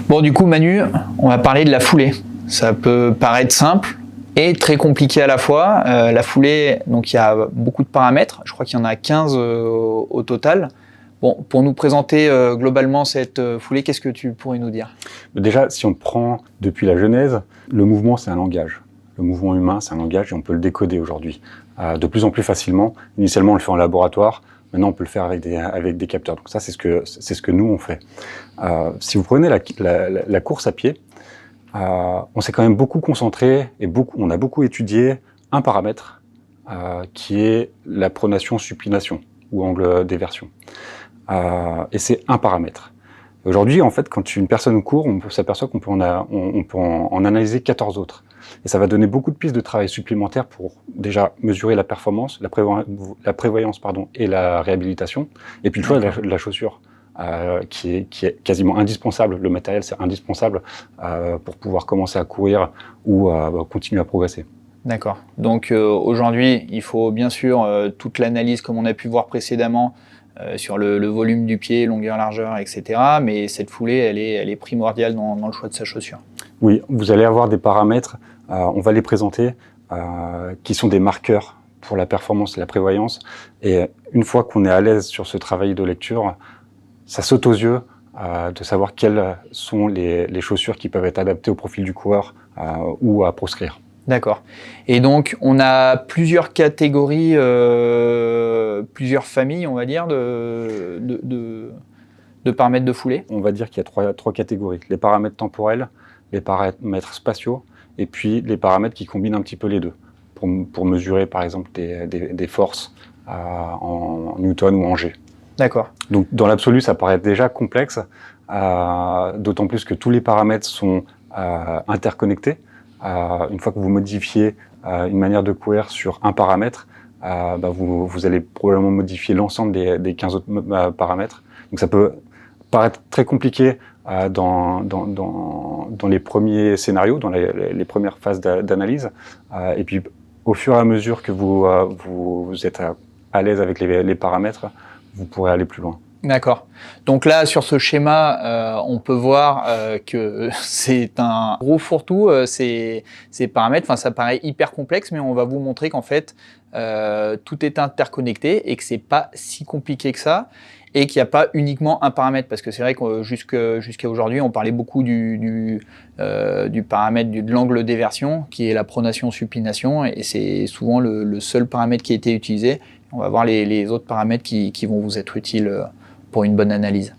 Bon, du coup, Manu, on va parler de la foulée. Ça peut paraître simple et très compliqué à la fois. La foulée, donc il y a beaucoup de paramètres. Je crois qu'il y en a 15 au total. Bon, pour nous présenter globalement cette foulée, qu'est-ce que tu pourrais nous dire? Déjà, si on prend depuis la Genèse, le mouvement, c'est un langage. Le mouvement humain, c'est un langage et on peut le décoder aujourd'hui de plus en plus facilement. Initialement, on le fait en laboratoire. Maintenant, on peut le faire avec des capteurs. Donc ça, c'est ce que nous, on fait. Si vous prenez la course à pied, on s'est quand même beaucoup concentré et on a beaucoup étudié un paramètre qui est la pronation-supination ou angle d'éversion. Et c'est un paramètre. Aujourd'hui, en fait, quand une personne court, on s'aperçoit qu'on peut en analyser 14 autres. Et ça va donner beaucoup de pistes de travail supplémentaires pour déjà mesurer la performance, la prévoyance et la réhabilitation. Et puis le choix de la chaussure, qui est quasiment indispensable. Le matériel, c'est indispensable pour pouvoir commencer à courir ou continuer à progresser. D'accord. Donc aujourd'hui, il faut bien sûr toute l'analyse, comme on a pu voir précédemment, sur le volume du pied, longueur, largeur, etc. Mais cette foulée, elle est primordiale dans le choix de sa chaussure. Oui, vous allez avoir des paramètres, on va les présenter, qui sont des marqueurs pour la performance et la prévoyance. Et une fois qu'on est à l'aise sur ce travail de lecture, ça saute aux yeux de savoir quelles sont les chaussures qui peuvent être adaptées au profil du coureur ou à proscrire. D'accord. Et donc, on a plusieurs catégories, plusieurs familles, on va dire, de paramètres de foulée. On va dire qu'il y a trois catégories. Les paramètres temporels, les paramètres spatiaux, et puis les paramètres qui combinent un petit peu les deux, pour mesurer, par exemple, des forces en Newton ou en G. D'accord. Donc, dans l'absolu, ça paraît déjà complexe, d'autant plus que tous les paramètres sont interconnectés. Une fois que vous modifiez une manière de courir sur un paramètre, vous allez probablement modifier l'ensemble des 15 autres paramètres. Donc ça peut paraître très compliqué dans les premiers scénarios, dans les premières phases d'analyse. Et puis au fur et à mesure que vous êtes à l'aise avec les paramètres, vous pourrez aller plus loin. D'accord. Donc là, sur ce schéma, on peut voir que c'est un gros fourre-tout, ces paramètres. Enfin, ça paraît hyper complexe, mais on va vous montrer qu'en fait, tout est interconnecté et que c'est pas si compliqué que ça, et qu'il n'y a pas uniquement un paramètre. Parce que c'est vrai que jusqu'à aujourd'hui, on parlait beaucoup du paramètre de l'angle d'éversion, qui est la pronation-supination, et c'est souvent le seul paramètre qui a été utilisé. On va voir les autres paramètres qui vont vous être utiles pour une bonne analyse.